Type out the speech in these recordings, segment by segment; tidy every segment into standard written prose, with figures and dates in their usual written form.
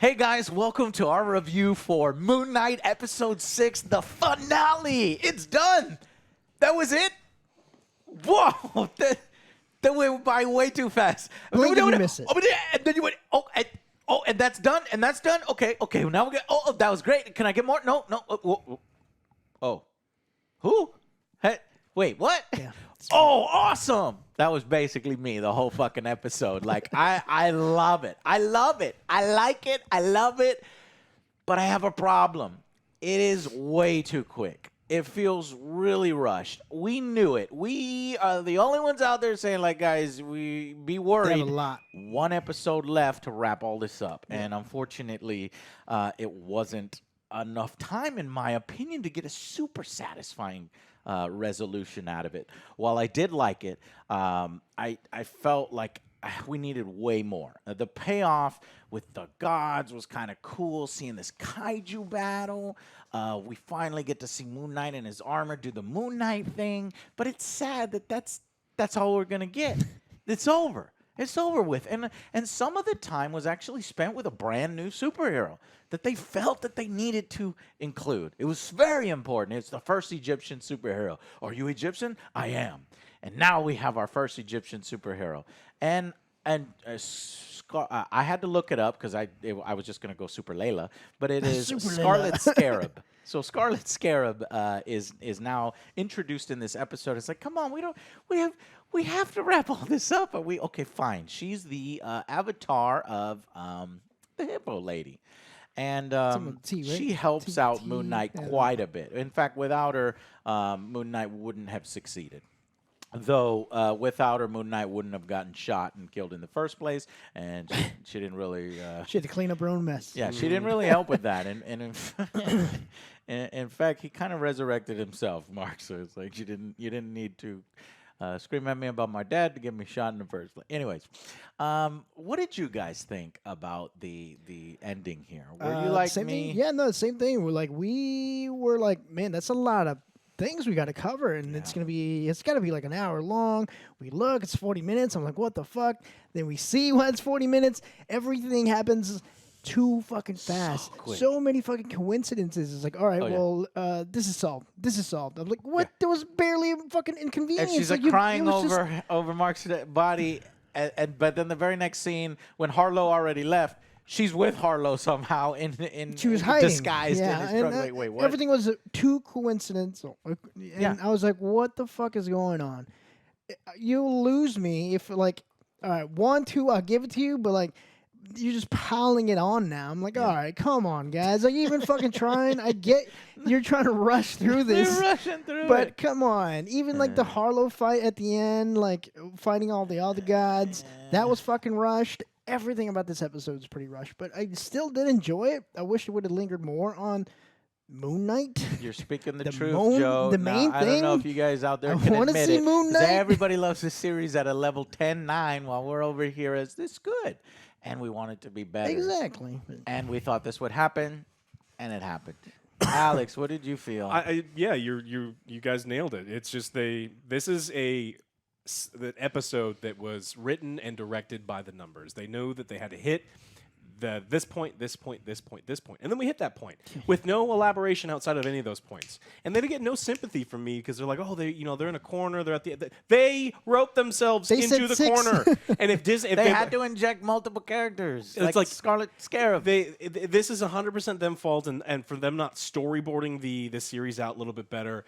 Hey guys, welcome to our review for Moon Knight Episode 6, the finale. It's done. That was it? Whoa, that went by way too fast. Blink and you miss it. And then you went, and that's done, and that's done. Okay, now we get, that was great. Can I get more? No. Who? Hey, wait, what? Yeah. Oh, awesome. That was basically me the whole fucking episode. Like, I love it. I love it. I like it. I love it. But I have a problem. It is way too quick. It feels really rushed. We knew it. We are the only ones out there saying, like, guys, we be worried. They have a lot. One episode left to wrap all this up. Yeah. And unfortunately, it wasn't enough time, in my opinion, to get a super satisfying resolution out of it. While I did like it, I felt like we needed way more. The payoff with the gods was kind of cool, seeing this kaiju battle. We finally get to see Moon Knight in his armor do the Moon Knight thing, but it's sad that that's all we're going to get. It's over. It's over with. And some of the time was actually spent with a brand new superhero that they felt that they needed to include. It was very important. It's the first Egyptian superhero. Are you Egyptian? I am. And now we have our first Egyptian superhero. And I had to look it up because I was just going to go Super Layla, but it is Scarlet Scarab. So Scarlet Scarab is now introduced in this episode. It's like, come on, we have to wrap all this up. Okay, fine. She's the avatar of the Hippo Lady. And she helps out Moon Knight quite a bit. In fact, without her, Moon Knight wouldn't have succeeded. Though without her, Moon Knight wouldn't have gotten shot and killed in the first place, and she didn't really. She had to clean up her own mess. Yeah, she didn't really help with that, and in fact, he kind of resurrected himself, Mark. So it's like you didn't need to scream at me about my dad to get me shot in the first place. Anyways, what did you guys think about the ending here? Were you like same me? Thing? Yeah, no, same thing. We were like, man, that's a lot of things we got to cover, and it's got to be like an hour long. We look, it's 40 minutes. I'm like, what the fuck? Then we see when it's 40 minutes. Everything happens too fucking fast. So many fucking coincidences. It's like, all right, this is solved. This is solved. I'm like, what? There was barely a fucking inconvenience. And she's like crying over Mark's body, but then the very next scene when Harlow already left, she's with Harlow somehow she was hiding. Disguised in his truck. Wait, what? Everything was too coincidental. And I was like, what the fuck is going on? You'll lose me if, like, all right, 1, 2, I'll give it to you, but, like, you're just piling it on now. I'm like, all right, come on, guys. Are you even fucking trying? I get you're trying to rush through this. You're rushing through but it. Come on. Even, like, the Harlow fight at the end, like, fighting all the other gods, that was fucking rushed. Everything about this episode is pretty rushed, but I still did enjoy it. I wish it would have lingered more on Moon Knight. You're speaking the truth, Joe. The main thing. I don't know if you guys out there can admit it. Moon Knight. Everybody loves this series at a level 10-9, while we're over here as this good, and we want it to be better. Exactly. And we thought this would happen, and it happened. Alex, what did you feel? Yeah, you guys nailed it. It's just this is the episode that was written and directed by the numbers. They know that they had to hit this point, and then we hit that point with no elaboration outside of any of those points. And they get no sympathy from me because they're like, oh, they're in a corner. They're at they wrote themselves into the corner. And if they had to inject multiple characters, it's like Scarlet Scarab. This is 100% them fault, and for them not storyboarding the series out a little bit better.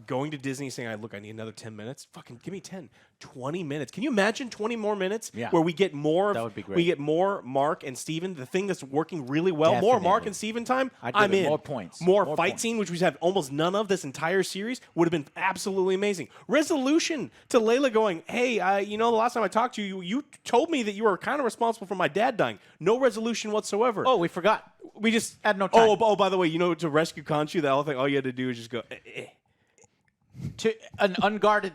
Going to Disney saying, look, I need another 10 minutes. Fucking give me 10, 20 minutes. Can you imagine 20 more minutes where we get more? That would be great. We get more Mark and Steven, the thing that's working really well. Definitely. More Mark and Steven time. I'm in. More points. More fight scene, which we've had almost none of this entire series, would have been absolutely amazing. Resolution to Layla going, hey, the last time I talked to you, you told me that you were kind of responsible for my dad dying. No resolution whatsoever. Oh, we forgot. We just had no time. Oh, by the way, to rescue Khonshu, the whole thing, all you had to do is just go, To an unguarded,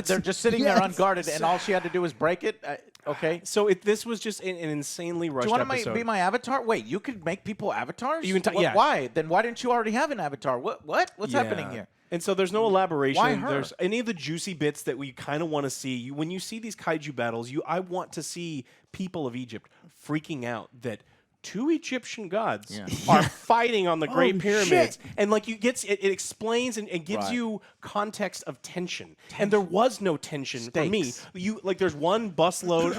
they're just sitting there unguarded, and all she had to do was break it. Okay, so this was just an insanely rushed episode. Do you want to be my avatar? Wait, you could make people avatars? You can Why? Then why didn't you already have an avatar? What's happening here? And so there's no elaboration. Why her? There's any of the juicy bits that we kind of want to see. When you see these kaiju battles, I want to see people of Egypt freaking out that two Egyptian gods Yeah. are fighting on the Great Holy Pyramids, shit. and like it explains and gives Right. you context of tension. And there was no tension for me. Stakes. There's one busload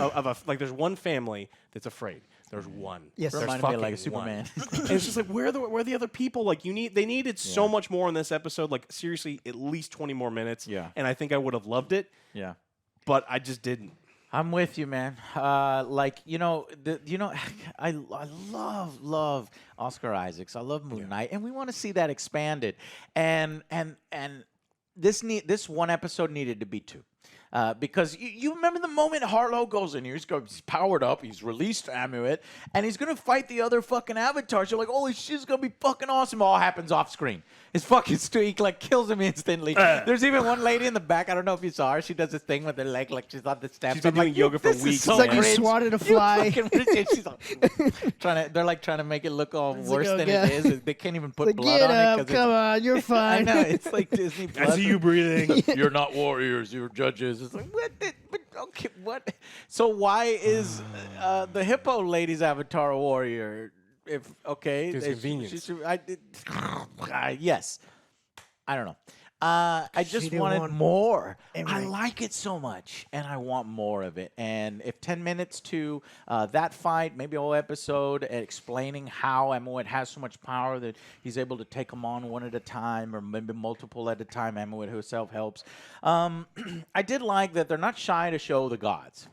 there's one family that's afraid. There's one. Yes. There's Reminded me of, like, a fucking one. Superman. And it's just like where are the other people? Like they needed so much more in this episode. Like seriously, at least 20 more minutes. Yeah. And I think I would have loved it, Yeah. but I just didn't. I'm with you, man. I love Oscar Isaacs. I love Moon Knight, and we want to see that expanded. And this one episode needed to be two. Because you remember the moment Harlow goes in here, he's powered up, he's released Amulet, and he's gonna fight the other fucking avatars. You're like, holy shit, it's gonna be fucking awesome. All happens off screen. It's fucking he like kills him instantly. There's even one lady in the back. I don't know if you saw her. She does this thing with her leg like she's on the steps. She's been doing yoga for weeks. So It's like you cringe. swatted a fly. She's like, they're trying to make it look all worse like, than yeah. it is. They can't even put Like, blood get on up, it. come on, you're I fine. know, it's like Disney Plus. I see you breathing. You're not warriors, you're judges. It's like, okay, what? So why is the hippo lady's avatar a warrior? If It's convenience. Yes. I don't know. I just didn't wanted want more. I everything. like it so much, and I want more of it. And if 10 minutes to that fight, maybe a whole episode explaining how Amulet has so much power that he's able to take them on one at a time, or maybe multiple at a time. Amulet herself helps. I did like that they're not shy to show the gods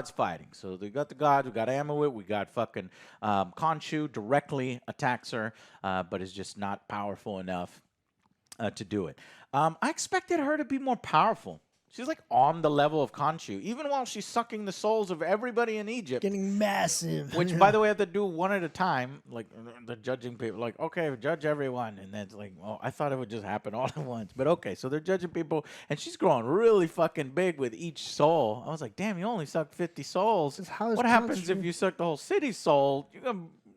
fighting. So they got the gods, we got Amulet, we got fucking Khonshu directly attacks her, but is just not powerful enough to do it. I expected her to be more powerful. She's like on the level of Khonshu, even while she's sucking the souls of everybody in Egypt. Getting massive. Which, by the way, I have to do one at a time. Like, the judging people, like, okay, judge everyone. And then it's like, well, I thought it would just happen all at once. But okay, so they're judging people, and she's growing really fucking big with each soul. I was like, damn, you only sucked 50 souls. How is What happens if Khonshu- you suck the whole city's soul?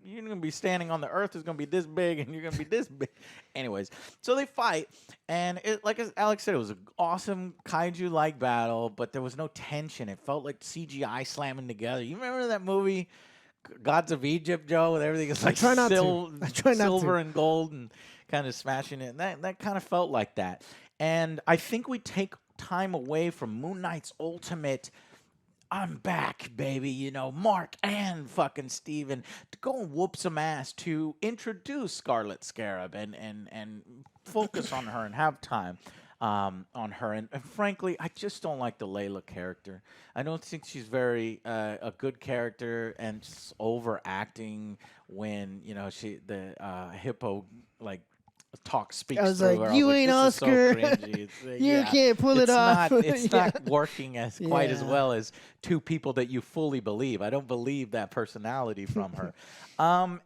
You're gonna be standing on the earth is gonna be this big, and you're gonna be this big. Anyways, so they fight, and like as Alex said, it was an awesome kaiju-like battle, but there was no tension. It felt like CGI slamming together. You remember that movie, Gods of Egypt, Joe, with everything is like try not to. I try not silver to. and gold, and kind of smashing it. And that kind of felt like that. And I think we take time away from Moon Knight's ultimate. I'm back, baby, Mark and fucking Steven, to go and whoop some ass to introduce Scarlet Scarab and focus on her and have time on her. And frankly, I just don't like the Layla character. I don't think she's very a good character, and just overacting when, the hippo, like, speaks I was through like, her. "You I was ain't this is so Oscar. cringy." It's, You can't pull it off." It's Yeah. not working as quite as Yeah. well as two people that you fully believe. I don't believe that personality from her.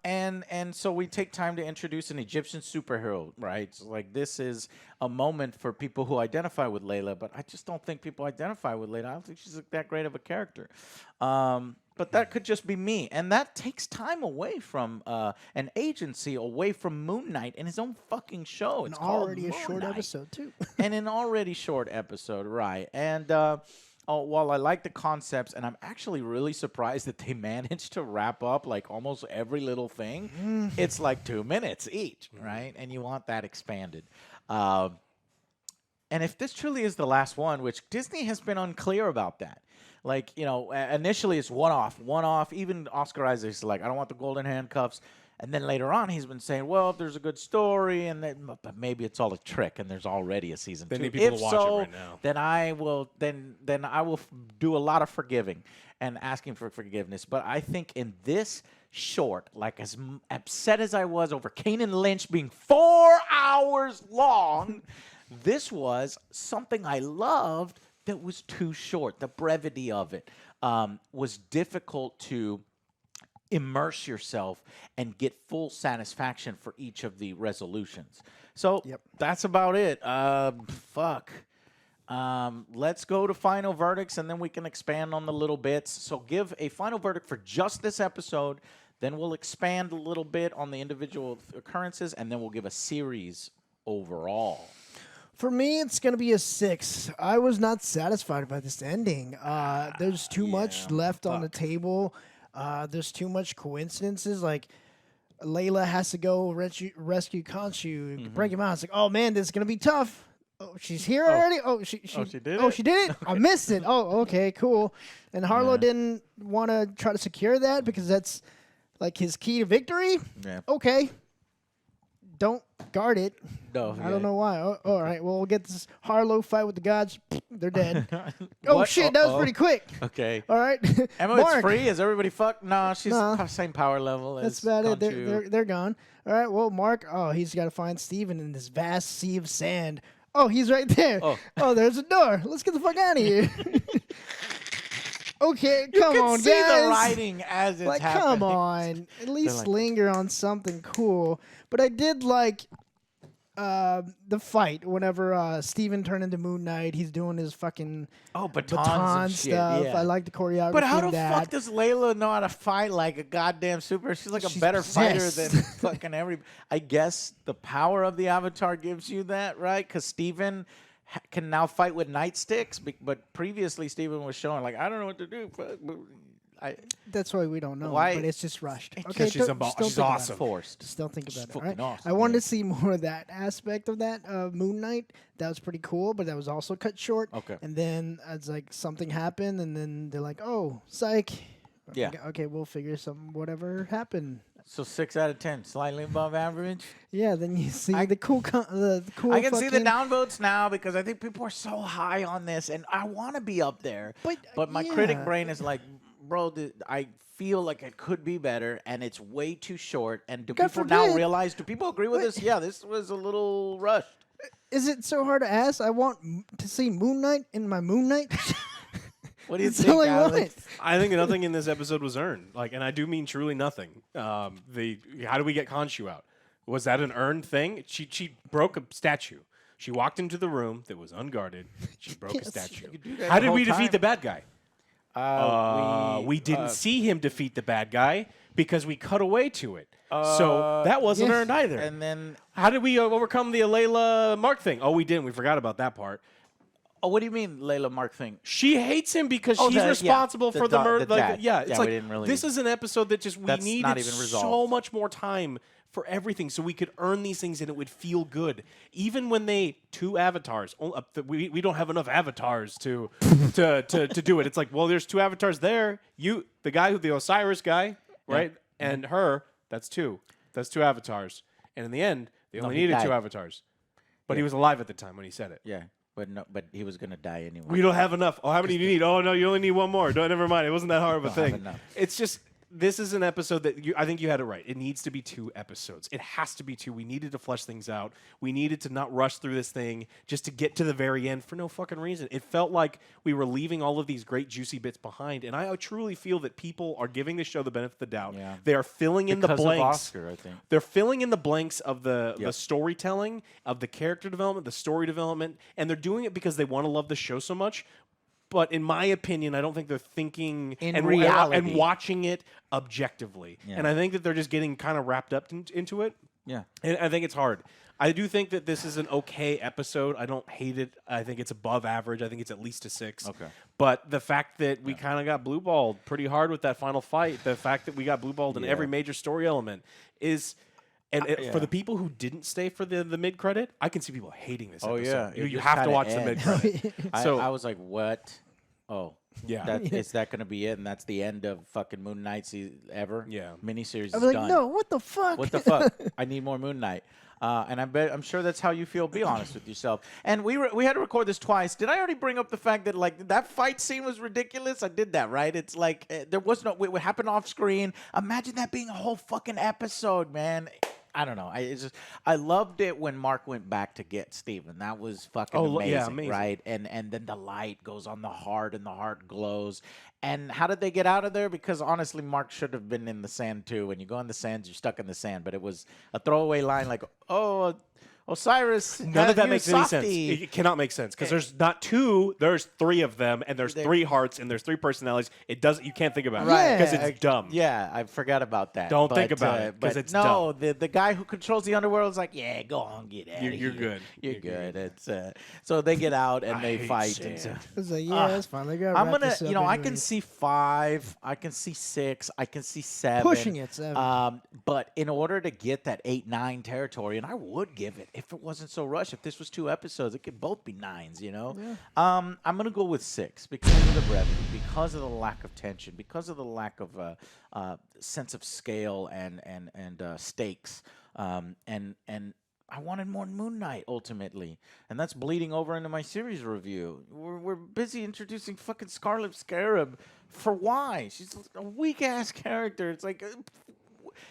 And so we take time to introduce an Egyptian superhero, right? So like, this is a moment for people who identify with Layla, but I just don't think people identify with Layla. I don't think she's that great of a character. But that could just be me. And that takes time away from an agency, away from Moon Knight and his own fucking show. And It's called already a Moon short Knight. episode too. And an already short episode, right. And while I like the concepts, and I'm actually really surprised that they managed to wrap up like almost every little thing, it's like 2 minutes each, right? And you want that expanded. And if this truly is the last one, which Disney has been unclear about that. Like, initially it's one-off. Even Oscar Isaac is like, I don't want the golden handcuffs. And then later on, he's been saying, well, if there's a good story, and but maybe it's all a trick, and there's already a season 2. They need people If to watch it so, right now. then I will do a lot of forgiving and asking for forgiveness. But I think in this short, like as upset as I was over Kanan Lynch being 4 hours long, this was something I loved that was too short. The brevity of it was difficult to immerse yourself and get full satisfaction for each of the resolutions. So that's about it. Let's go to final verdicts, and then we can expand on the little bits. So give a final verdict for just this episode, then we'll expand a little bit on the individual occurrences, and then we'll give a series overall. For me, it's going to be a 6. I was not satisfied by this ending. There's too much left on the table. There's too much coincidences. Like Layla has to go rescue Khonshu, break him out. It's like, oh man, this is gonna be tough. Oh, she's here already. Oh, she did Oh, it? she did it. I missed it. Oh, okay, cool. And Harlow didn't want to try to secure that because that's like his key to victory. Yeah. Okay. Don't guard it. No, I don't know why. Oh, all right. Well, we'll get this Harlow fight with the gods. They're dead. Oh What? shit, that was pretty quick. Okay. All right. Emma, Mark. it's free. Is everybody fucked? No, she's Nah. same power level That's as about it. Khonshu. They're gone. All right. Well, Mark. Oh, he's got to find Steven in this vast sea of sand. Oh, he's right there. Oh. There's a door. Let's get the fuck out of here. Okay, come you can on, see guys. the writing as it's Like, happening. come on. At least like- linger on something cool. But I did like the fight whenever Steven turned into Moon Knight. He's doing his fucking Oh, batons baton and shit. stuff. Yeah. I like the choreography. But how in the that. fuck does Layla know how to fight like a goddamn super? She's like a She's better fighter possessed. than fucking every. I guess the power of the Avatar gives you that, right? Because Steven can now fight with nightsticks, but previously Steven was showing like I don't know what to do. That's why we don't know. Why- But it's just rushed. It's Okay, just- she's don't- abo- still she's think about awesome. it. forced. Still think about it. fucking Right? awesome, I wanted yeah. to see more of that aspect of that Moon Knight. That was pretty cool, but that was also cut short. Okay. And then it's like something happened, and then they're like, "Oh, psych." Yeah. Okay, we'll figure some whatever happened. So 6 out of 10, slightly above average. Yeah. Then you see the cool, the cool. I can see the fucking- downvotes now because I think people are so high on this, and I want to be up there. But, my critic yeah. brain is like, bro, I feel like it could be better, and it's way too short. And do God people now forbid. realize? Do people agree with But- this? Yeah, this was a little rushed. Is it so hard to ask? I want to see Moon Knight in my Moon Knight. What do you That's think, all I Alex? want. I think nothing in this episode was earned. Like, and I do mean truly nothing. How do we get Khonshu out? Was that an earned thing? She broke a statue. She walked into the room that was unguarded. She broke a Yes. statue. You could do that How the did whole we defeat time. the bad guy? We didn't see him defeat the bad guy because we cut away to it. So that wasn't yes. earned either. And then, How did we overcome the Layla Mark thing? Oh, we didn't. We forgot about that part. oh, what do you mean, Layla Mark thing? She hates him because Oh, she's yeah, responsible the for the da- murder. the dad. Yeah, it's Yeah, we like didn't really- this is an episode that just we That's needed not even so resolved. much more time for everything, so we could earn these things and it would feel good. Even when they two avatars, we don't have enough avatars to do it. It's like, well, there's two avatars there. The guy the Osiris guy, right, and her. That's two. That's two avatars. And in the end, they only he needed died. two avatars. But he was alive at the time when he said it. Yeah, but he was gonna die anyway. We don't have enough. Oh, how many do you need? Oh, no, you only need one more. Never mind. It wasn't that hard of a Don't have thing. enough. It's just, this is an episode that I think you had it right. It needs to be 2 episodes. It has to be 2. We needed to flesh things out. We needed to not rush through this thing just to get to the very end for no fucking reason. It felt like we were leaving all of these great juicy bits behind. And I truly feel that people are giving the show the benefit of the doubt. Yeah. They are filling in the Because of blanks. Oscar, I think. They're filling in the blanks of the Yep. storytelling, of the character development, the story development, and they're doing it because they want to love the show so much. But in my opinion, I don't think they're thinking In and reality. and watching it objectively. Yeah. And I think that they're just getting kind of wrapped up into it. Yeah. And I think it's hard. I do think that this is an okay episode. I don't hate it. I think it's above average. I think it's at least a 6. Okay. But the fact that we kind of got blue balled pretty hard with that final fight, the fact that we got blue balled in Yeah. every major story element is. And yeah. for the people who didn't stay for the mid credit, I can see people hating this Oh, episode. yeah. It You just have to kinda watch the ends. mid credit. So I was like, what? Oh. Yeah. Is that going to be it? And that's the end of fucking Moon Knight ever? Yeah. Miniseries I is was like, done. no, what the fuck? What the fuck? I need more Moon Knight. And I'm sure that's how you feel. Be honest with yourself. And we had to record this twice. Did I already bring up the fact that like that fight scene was ridiculous? I did that, right? It's like there was no what happened off screen. Imagine that being a whole fucking episode, man. I don't know. I loved it when Mark went back to get Steven. That was fucking amazing, yeah, amazing. right? And then the light goes on the heart and the heart glows. And how did they get out of there? Because honestly, Mark should have been in the sand too. When you go in the sands, you're stuck in the sand. But it was a throwaway line like, oh, Osiris. None of that makes any sense. softy. It cannot make sense because there's not two. There's three of them, and there's three hearts, and there's three personalities. It doesn't. You can't think about it Right. because it's dumb. Yeah, I forgot about that. Don't think about it, 'cause but it's no, dumb. the guy who controls the underworld is like, yeah, go on, get out. You're good. You're good. It's so they get out and they hate fight. And sand. I was like, yeah, that's fine. They got. I'm gonna, I can see 5, I can see 6, I can see 7. Pushing it, 7. But in order to get that 8, 9 territory, and I would give it if it wasn't so rushed. If this was 2 episodes, it could both be 9s. You know. Yeah. I'm gonna go with 6 because of the brevity, because of the lack of tension, because of the lack of sense of scale and stakes, and I wanted more Moon Knight ultimately, and that's bleeding over into my series review. We're busy introducing fucking Scarlet Scarab for why? She's a weak ass character. It's like,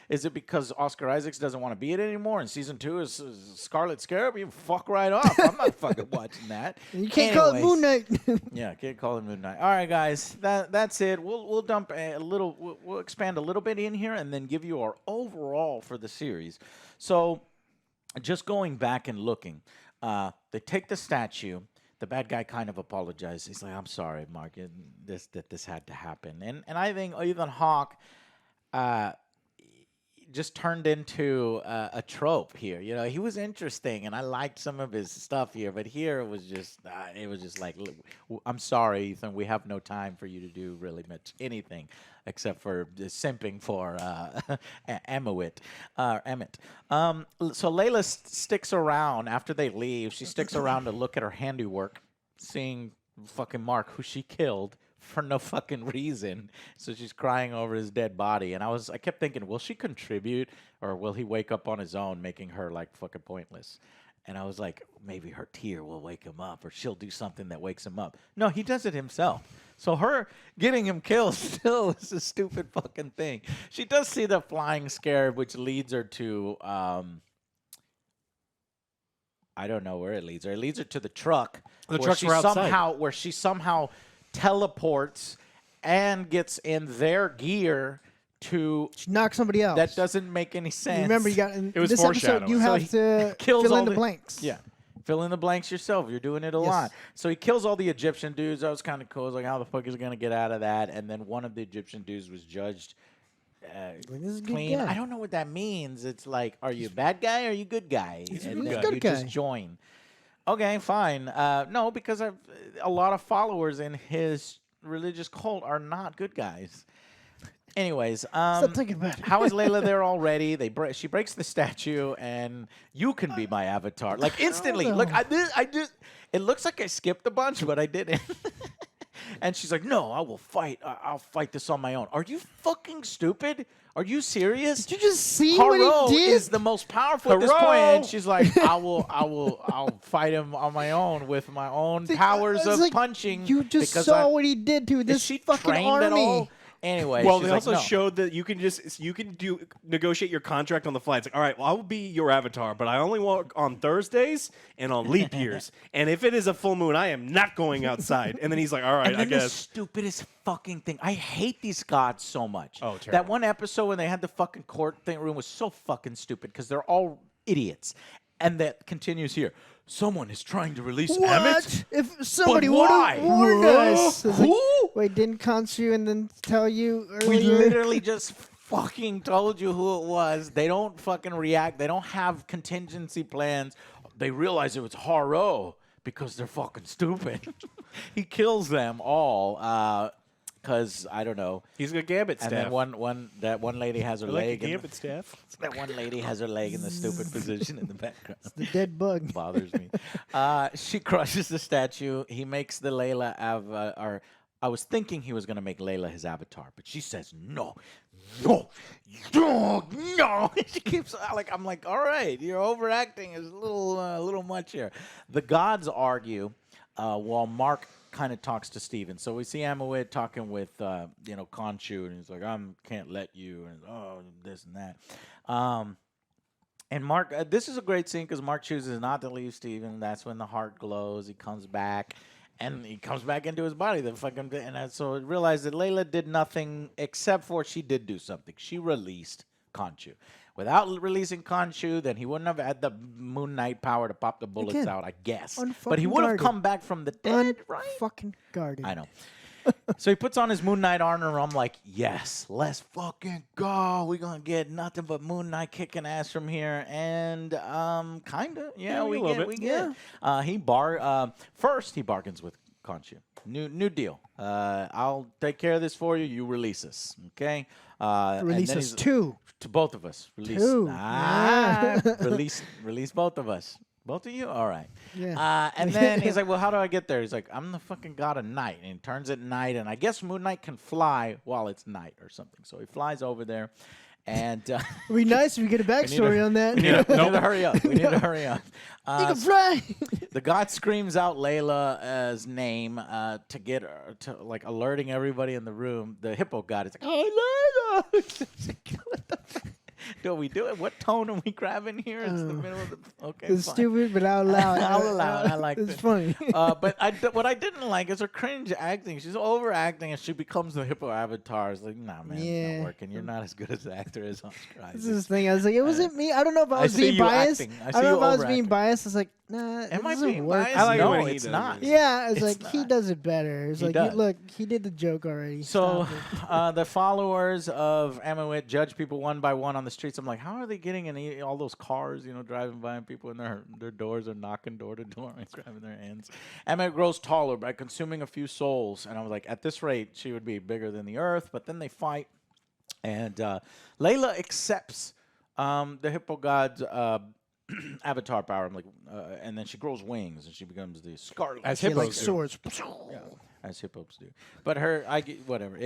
is it because Oscar Isaacs doesn't want to be it anymore? And season 2 is Scarlet Scarab? You fuck right off. I'm not fucking watching that. You can't call it Moon Knight. Yeah, can't call it Moon Knight. All right, guys, that's it. We'll dump a little. We'll expand a little bit in here, and then give you our overall for the series. So, just going back and looking, they take the statue. The bad guy kind of apologizes. He's like, "I'm sorry, Mark. This had to happen." And I think Ethan Hawke just turned into a trope here. You know, he was interesting, and I liked some of his stuff here. But here it was just like, "Look, I'm sorry, Ethan. We have no time for you to do really much anything except for simping for Emmett. So Layla sticks around after they leave. She sticks around to look at her handiwork, seeing fucking Mark, who she killed for no fucking reason. So she's crying over his dead body. And I kept thinking, will she contribute or will he wake up on his own, making her like fucking pointless? And I was like, maybe her tear will wake him up or she'll do something that wakes him up. No, he does it himself. So her getting him killed still is a stupid fucking thing. She does see the flying scarab, which leads her to, I don't know where it leads her. It leads her to the truck. The trucks were outside. Where she somehow teleports and gets in their gear to knock somebody else. That doesn't make any sense. Remember, you got in It was this episode. You foreshadowing. have to kills fill all in the the- blanks. Yeah. Fill in the blanks yourself. You're doing it a Yes. lot. So he kills all the Egyptian dudes. That was kind of cool. I was like, how the fuck is he going to get out of that? And then one of the Egyptian dudes was judged Like, this is a good clean. guy. I don't know what that means. It's like, are you a bad guy or are you a good guy? He's a And good then guy. you Good just guy. join. Okay, fine. No, because I've a lot of followers in his religious cult are not good guys. Anyways, Stop thinking about it. how is Layla there already? She breaks the statue, and you can be my avatar. Like instantly. no. Look, I did. It looks like I skipped a bunch, but I didn't. And she's like, "No, I will fight. I'll fight this on my own." Are you fucking stupid? Are you serious? Did you just see Haro what he did? is the most powerful at this Haro! point, and she's like, I'll fight him on my own with my own powers I was of like, punching. You just because saw I'm- what he did to Is this she fucking trained army. at all? Anyway, Well, she's they like, also no. showed that you can negotiate your contract on the fly. It's like, all right, well, I will be your avatar, but I only work on Thursdays and on leap years. And if it is a full moon, I am not going outside. And then he's like, all right, And I then the guess. stupidest fucking thing. I hate these gods so much. Oh, That terrible. one episode when they had the fucking court thing room was so fucking stupid because they're all idiots. And that continues here. Someone is trying to release What? Emmett. If somebody But would why? have warned us. It's like, Who? wait, didn't Khonshu and then tell you earlier? We literally just fucking told you who it was. They don't fucking react. They don't have contingency plans. They realize it was Haro because they're fucking stupid. He kills them all because, I don't know. He's a gambit And staff. then that one lady has her I like a leg. gambit staff. That one lady has her leg in the stupid position in the background. The dead bug. Bothers me. She crushes the statue. He makes the Layla avatar. I was thinking he was going to make Layla his avatar, but she says no, no, no, no. She keeps like, I'm like, all right, you're overacting. It's a little much here. The gods argue while Mark kind of talks to Steven. So we see Amawid talking with Khonshu, and he's like, can't let you, and this and that. And Mark, this is a great scene because Mark chooses not to leave Steven. That's when the heart glows. He comes back, and he comes back into his body. So I realized that Layla did nothing except for she did do something. She released Khonshu, without releasing Khonshu, then he wouldn't have had the Moon Knight power to pop the bullets Again, out, I guess. But unfucking he would have guarded. come back from the dead, right? Fucking guarded. I know. So he puts on his Moon Knight armor. I'm like, yes, let's fucking go. We're gonna get nothing but Moon Knight kicking ass from here, and kinda, yeah, we a little get, bit. we get. First he bargains with Khonshu. New deal. I'll take care of this for you. You release us, okay? And Release then us he's- two. to both of us. Release. Two. Release both of us. Both of you? All right. Yeah. And then he's like, well, how do I get there? He's like, I'm the fucking god of night. And he turns it night. And I guess Moon Knight can fly while it's night or something. So he flies over there. And It'd be nice if we get a backstory on that. we need to hurry up. We need to hurry up. You can fly. The god screams out Layla's name to get her, to like alerting everybody in the room. The hippo god is like, oh, Layla. What the fuck? Do we do it? What tone are we grabbing here? It's the middle of the. Okay, It's fine. stupid, but out loud. Out loud. I like It's it. funny. But what I didn't like is her cringe acting. She's overacting, and she becomes the hippo avatar. It's like, nah, man, it's Yeah. not working. You're not as good as an actor as Oscar This Isaac. is the thing. I was like, it wasn't me. I don't know if I I was see being you biased. acting. I I see don't know you if I was being overacting. biased. It's like, nah, it Am I doesn't being work. biased? I like it no, when he it's does not. it. Yeah, it's It's like he not. does it better. It's He like, does. look, he did the joke already. So Stop it. the followers of Emmerich judge people one by one on the streets. I'm like, how are they getting in all those cars, driving by and people in their doors are knocking door to door and grabbing their hands. Emmerich grows taller by consuming a few souls. And I was like, at this rate, she would be bigger than the earth. But then they fight. And Layla accepts the hippo god's avatar power. I'm like, and then she grows wings and she becomes the Scarlet. As She hippos like do. swords. As hippos do. But I get whatever.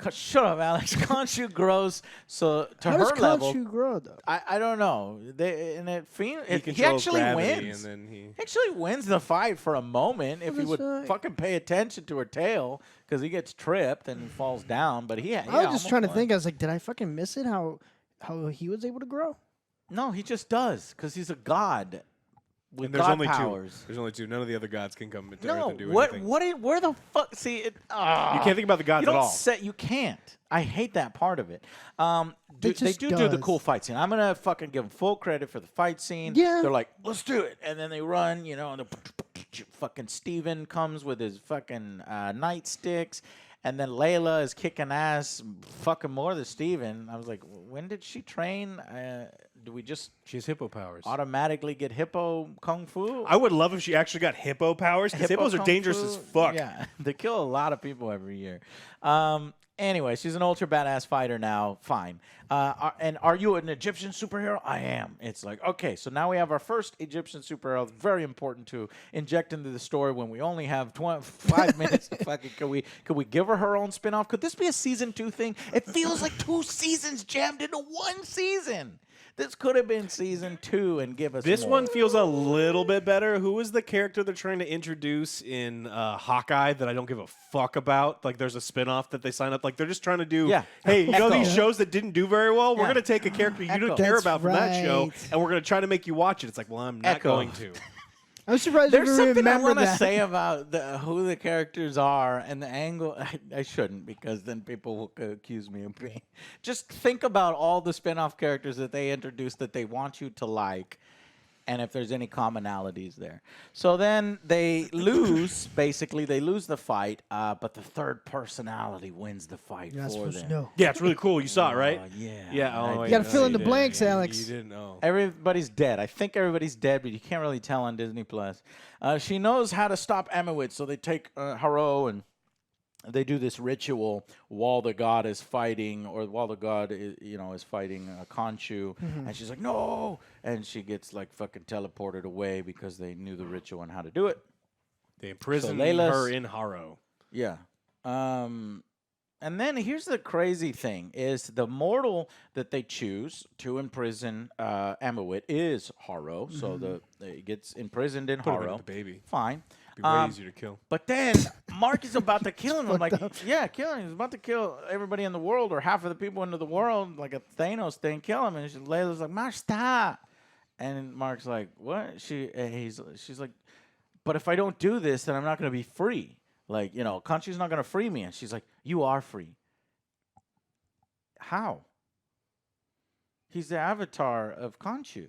Shut up, Alex. Khonshu grows so to How her does level. Khonshu grow though? I don't know. He controls actually gravity, wins. and then he. He actually wins the fight for a moment if he that's would right. fucking pay attention to her tail because he gets tripped and he falls down. But he, I was just trying to think. I was like, did I fucking miss it? How he was able to grow? No, he just does because he's a god with And there's god only powers. two. There's only two. None of the other gods can come into Earth No, and do what anything. where the fuck? See, it, You can't think about the gods you at don't all. you can't. I hate that part of it. They just do the does. cool fight scene. I'm gonna fucking give them full credit for the fight scene. Yeah. They're like, let's do it, and then they run. And the fucking Steven comes with his fucking nightsticks. And then Layla is kicking ass, fucking more than Steven. I was like, when did she train? Do we just She has hippo powers. automatically get hippo kung fu? I would love if she actually got hippo powers because Hippo hippos are kung dangerous fu? as fuck. Yeah, they kill a lot of people every year. Anyway, she's an ultra badass fighter now. Fine. And are you an Egyptian superhero? I am. It's like, okay, so now we have our first Egyptian superhero. It's very important to inject into the story when we only have 5 minutes. Fucking, could we give her own spinoff? Could this be a season 2 thing? It feels like 2 seasons jammed into 1 season. This could have been season 2 and give us This more. one feels a little bit better. Who is the character they're trying to introduce in Hawkeye that I don't give a fuck about? Like, there's a spinoff that they sign up. Like, they're just trying to do, Yeah. hey, you know Echo. these shows that didn't do very well? We're Yeah. going to take a character you Echo. don't care That's about from that show, right. and we're going to try to make you watch it. It's like, well, I'm not Echo. going to. I'm surprised There's you something I remember want to that. say about who the characters are and the angle. I shouldn't because then people will accuse me of being. Just think about all the spin-off characters that they introduced that they want you to like, and if there's any commonalities there. So then they lose. Basically, they lose the fight, but the third personality wins the fight You're not for supposed them. to know. Yeah, it's really cool. You saw it, right? Yeah. Yeah. I Oh, did You gotta see fill in the that. blanks, Alex. You didn't know. Everybody's dead. I think everybody's dead, but you can't really tell on Disney Plus. She knows how to stop Emmerich, so they take Haro and they do this ritual while the god is fighting, or while the god is fighting Khonshu, and she's like, no, and she gets like fucking teleported away because they knew the ritual and how to do it. They imprisoned Layla's- her in Haro. Yeah. And then here's the crazy thing: is the mortal that they choose to imprison Emmerich is Haro, so he gets imprisoned in Put him Haro. in the baby. Fine. Be way easier to kill. But then Mark is about to kill him. I'm like, yeah, kill him. He's about to kill everybody in the world, or half of the people into the world, like a Thanos thing. Kill him. And Layla's like, Mark, stop. And Mark's like, what? She's like, but if I don't do this, then I'm not going to be free. Like, Khonshu's not going to free me. And she's like, you are free. How? He's the avatar of Khonshu.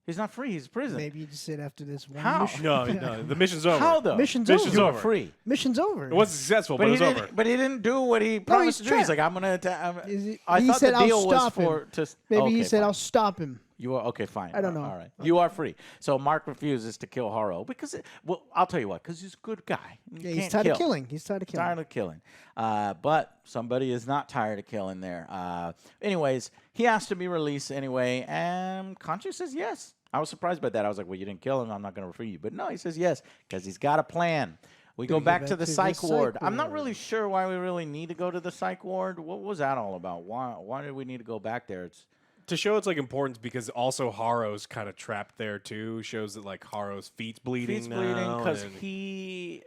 He's not free. He's in prison. Maybe you just said after this one How? mission. No, the mission's over. How though? Mission's Mission's over. You over. were free. Mission's over. It wasn't successful, but, But it he was didn't. over. But he didn't do what he promised to do. He's trapped. like, I'm gonna. He I thought said, the "I'll deal was stop for him." to. Maybe okay, he said, fine. "I'll stop him." You are okay. Fine. I don't know. All right. You are free. So Mark refuses to kill Haro because, well, I'll tell you what, because he's a good guy. You Yeah, he's can't tired kill. of killing. He's tired of killing. Tired of killing. But somebody is not tired of killing there. Anyways, he has to be released anyway, and Khonshu says yes. I was surprised by that. I was like, well, you didn't kill him. I'm not going to free you. But no, he says yes because he's got a plan. We go back to the psych ward. I'm not really sure why we really need to go to the psych ward. What was that all about? Why did we need to go back there? It's To show its like importance because also Haro's kind of trapped there too. Shows that like Haro's feet's bleeding feet's bleeding because and he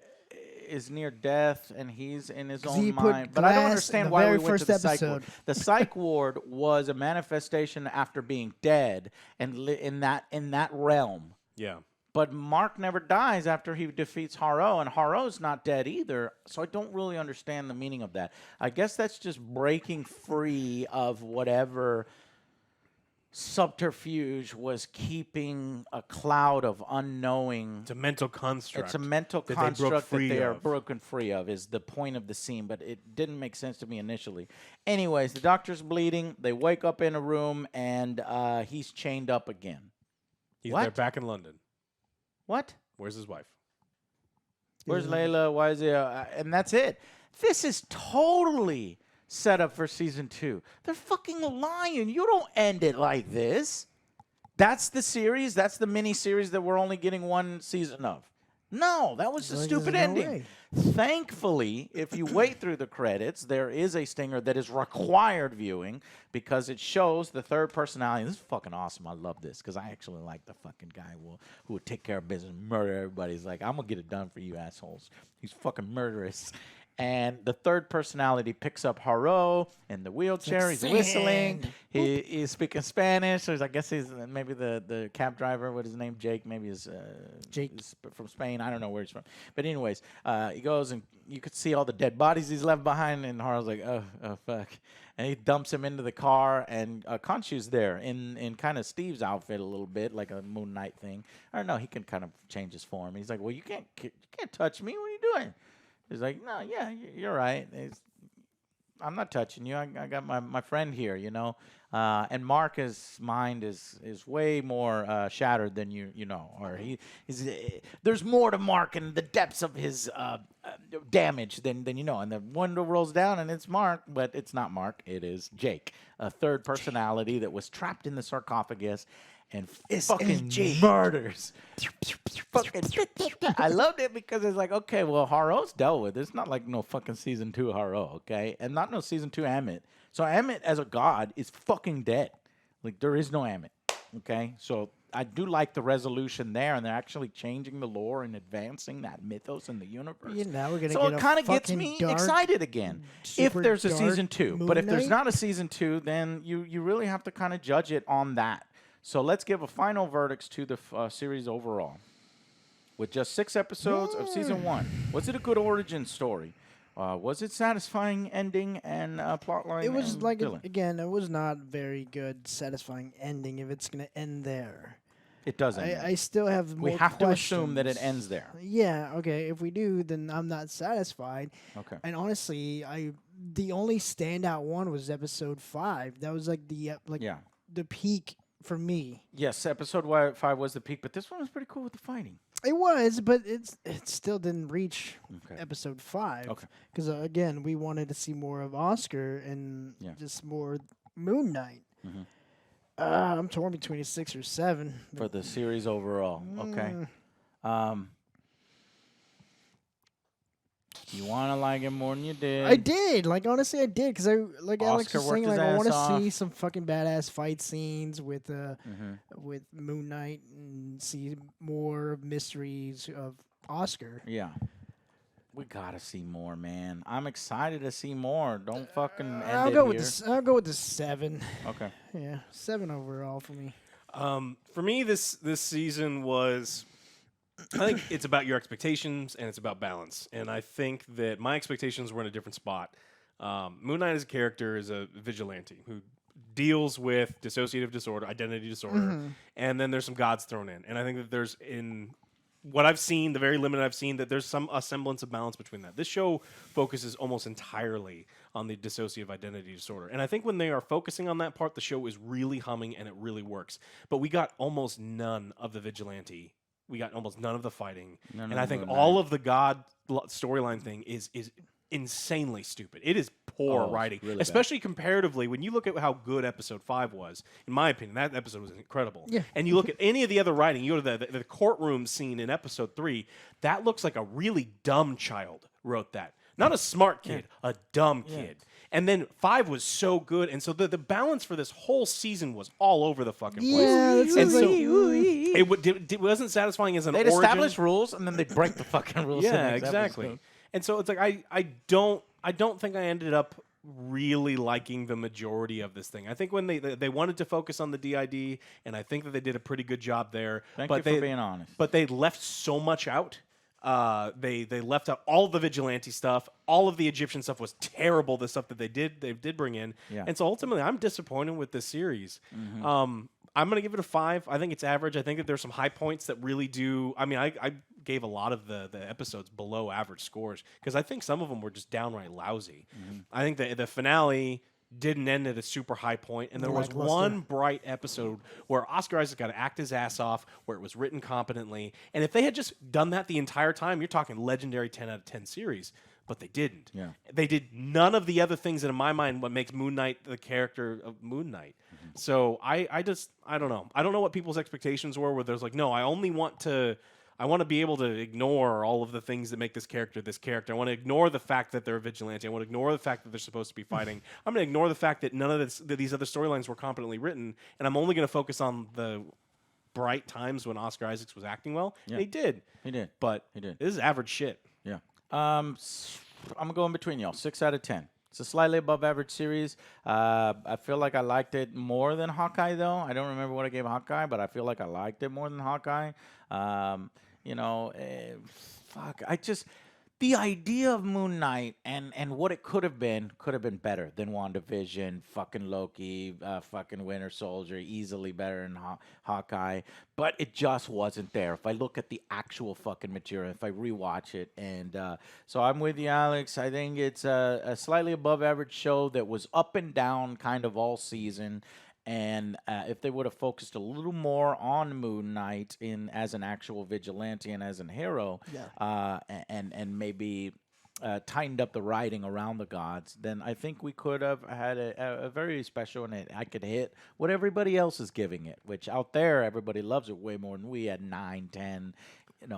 is near death and he's in his he own put mind. But I don't glass in understand the why we very went to first the psych ward. episode. The psych ward was a manifestation after being dead and in that realm. yeah. But Mark never dies after he defeats Haro, and Haro's not dead either. So I don't really understand the meaning of that. I guess that's just breaking free of whatever subterfuge was keeping a cloud of unknowing. It's a mental construct. It's a mental that they broke construct that free they are of. broken free of is the point of the scene, but it didn't make sense to me initially. Anyways, the doctor's bleeding. They wake up in a room, and he's chained up again. He's What? there back in London. What? Where's his wife? Where's Layla? Why is he? And that's it. This is totally set up for season 2. They're fucking lying. You don't end it like this. That's the series. That's the mini series that we're only getting one season of. No, that was a Like, stupid there's no ending. way. Thankfully, if you wait through the credits, there is a stinger that is required viewing because it shows the third personality. This is fucking awesome. I love this because I actually like the fucking guy who will take care of business, murder everybody. He's like, I'm going to get it done for you assholes. He's fucking murderous. And the third personality picks up Haro in the wheelchair. He's whistling. He's speaking Spanish. So I guess he's maybe the cab driver. What is his name? Jake. Maybe he's Jake. he's from Spain. I don't know where he's from. But anyways, he goes and you could see all the dead bodies he's left behind. And Haro's like, oh fuck. And he dumps him into the car. And Khonshu's there in kind of Steve's outfit a little bit, like a Moon Knight thing. I don't know. He can kind of change his form. He's like, well, you can't touch me. What are you doing? He's like, no, yeah, you're right. I'm not touching you. I got my friend here, you know. And Mark's mind is way more shattered than you know. Or there's more to Mark in the depths of his damage than you know. And the window rolls down, and it's Mark, but it's not Mark. It is Jake, a third personality that was trapped in the sarcophagus. And fucking murders. I loved it because it's like, okay, well, Haro's dealt with. It's not like no fucking season 2 Haro, okay? And not no season 2 Amit. So Amit as a god is fucking dead. Like, there is no Amit, okay? So I do like the resolution there, and they're actually changing the lore and advancing that mythos in the universe. Yeah, now we're gonna So get it a kind of gets fucking me dark, excited again. If super there's a dark season 2. But if there's Moon not Knight. a season 2, then you really have to kind of judge it on that. So let's give a final verdict to the series overall. With just 6 episodes of season 1, was it a good origin story? Was it satisfying ending and plotline? It was and like villain? again, it was not very good, satisfying ending. If it's gonna end there, It doesn't. I still have more we have to assume that it questions. ends there. Yeah, okay. If we do, then I'm not satisfied. Okay. And honestly, the only standout one was episode 5. That was like the Yeah. the peak for me. Yes, episode 5 was the peak, but this one was pretty cool with the fighting. It was, but it still didn't reach Okay. episode 5. Okay. Because again, we wanted to see more of Oscar and Yeah. just more Moon Knight. Mhm. I'm torn between a 6 or 7. For the series overall. Okay. You want to like it more than you did. I did. Like, honestly, I did. Because like Alex Oscar was saying, worked like, his I want ass to see off. some fucking badass fight scenes with Mm-hmm. with Moon Knight and see more mysteries of Oscar. Yeah. We gotta see more, man. I'm excited to see more. Don't fucking end I'll it go here. with this. I'll go with the 7. Okay. Yeah, 7 overall for me. For me, this season was. I think it's about your expectations and it's about balance. And I think that my expectations were in a different spot. Moon Knight as a character is a vigilante who deals with dissociative disorder, identity disorder, and then there's some gods thrown in. And I think that there's in what I've seen, the very limited I've seen, that there's a semblance of balance between that. This show focuses almost entirely on the dissociative identity disorder. And I think when they are focusing on that part, the show is really humming and it really works. But we got almost none of the vigilante. We got almost none of the fighting. And I think all of the God storyline thing is insanely stupid. It is poor writing, really especially comparatively when you look at how good episode 5 was. In my opinion, that episode was incredible. Yeah. And you look at any of the other writing, you go to the courtroom scene in episode 3, that looks like a really dumb child wrote that. Not a smart kid, a dumb kid. And then 5 was so good, and so the balance for this whole season was all over the fucking place. Yeah, that's and so like, it wasn't satisfying as an They'd origin. establish rules and then they break the fucking rules. in the Yeah, next exactly. episode. And so it's like I don't think I ended up really liking the majority of this thing. I think when they wanted to focus on the DID, and I think that they did a pretty good job there. Thank but you they, for being honest. But they left so much out. They left out all the vigilante stuff. All of the Egyptian stuff was terrible. The stuff that they did bring in. Yeah. And so ultimately, I'm disappointed with this series. I'm going to give it a 5. I think it's average. I think that there's some high points that really do. I mean, I gave a lot of the episodes below average scores because I think some of them were just downright lousy. I think the finale didn't end at a super high point, and there was one bright episode where Oscar Isaac got to act his ass off, where it was written competently. And if they had just done that the entire time, you're talking legendary 10 out of 10 series. But they didn't. Yeah. They did none of the other things that, in my mind, what makes Moon Knight the character of Moon Knight. So I don't know. I don't know what people's expectations were. Where there's like, no, I want to be able to ignore all of the things that make this character this character. I want to ignore the fact that they're a vigilante. I want to ignore the fact that they're supposed to be fighting. I'm going to ignore the fact that none of these other storylines were competently written, and I'm only going to focus on the bright times when Oscar Isaacs was acting well. Yeah. And he did. He did. But He did. this is average shit. Yeah. I'm gonna go in between y'all. 6 out of 10. It's a slightly above average series. I feel like I liked it more than Hawkeye, though. I don't remember what I gave Hawkeye, but I feel like I liked it more than Hawkeye. Fuck. The idea of Moon Knight and what it could have been better than WandaVision, fucking Loki, fucking Winter Soldier, easily better than Hawkeye. But it just wasn't there. If I look at the actual fucking material, if I rewatch it, and so I'm with you, Alex. I think it's a slightly above average show that was up and down kind of all season. And if they would have focused a little more on Moon Knight as an actual vigilante and as a hero, and maybe tightened up the writing around the gods, then I think we could have had a very special, and I could hit what everybody else is giving it, which out there everybody loves it way more than we had 9, 10.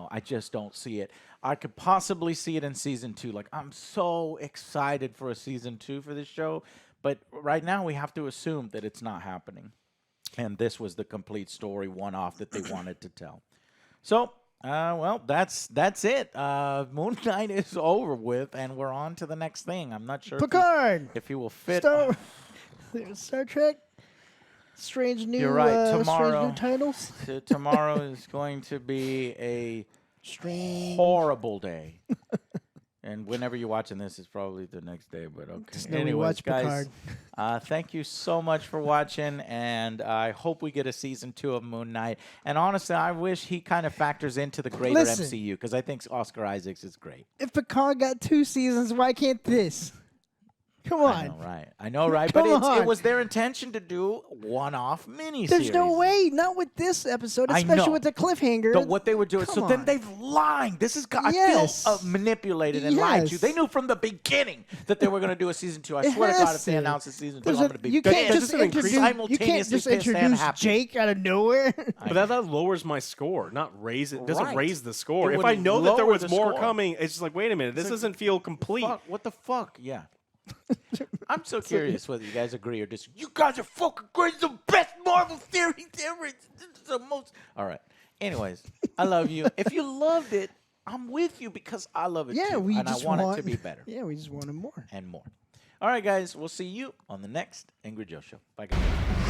I just don't see it. I could possibly see it in season 2. Like, I'm so excited for a season 2 for this show. But right now, we have to assume that it's not happening. And this was the complete story, one-off that they wanted to tell. So, that's it. Moon Knight is over with, and we're on to the next thing. I'm not sure Picard. if he will fit. Star Trek. Strange new. You're right. Strange new titles. Tomorrow is going to be a horrible day. And whenever you're watching this, it's probably the next day, but okay. Just know we Anyways, watch guys, Picard. thank you so much for watching, and I hope we get a season 2 of Moon Knight. And honestly, I wish he kind of factors into the greater MCU, because I think Oscar Isaacs is great. If Picard got 2 seasons, why can't this? Come on. I know, right? But it was their intention to do one-off miniseries. There's no way. Not with this episode, especially with the cliffhanger. What they would do is, so then they've lied. This is, I feel manipulated and lied to. They knew from the beginning that they were going to do a season 2. I swear to God, if they announce a season 2, I'm going to be you can't just introduce Jake out of nowhere. But that lowers my score, not raise it. Doesn't raise the score. It If I know that there was more score. coming, it's just like, wait a minute, this doesn't feel complete. What the fuck? Yeah. I'm so curious whether you guys agree or disagree. You guys are fucking crazy. The best Marvel series ever. This is the most. All right. Anyways, I love you. If you loved it, I'm with you because I love it too. And I want it to be better. Yeah, we just wanted more. And more. All right, guys. We'll see you on the next AngryJoe show. Bye, guys.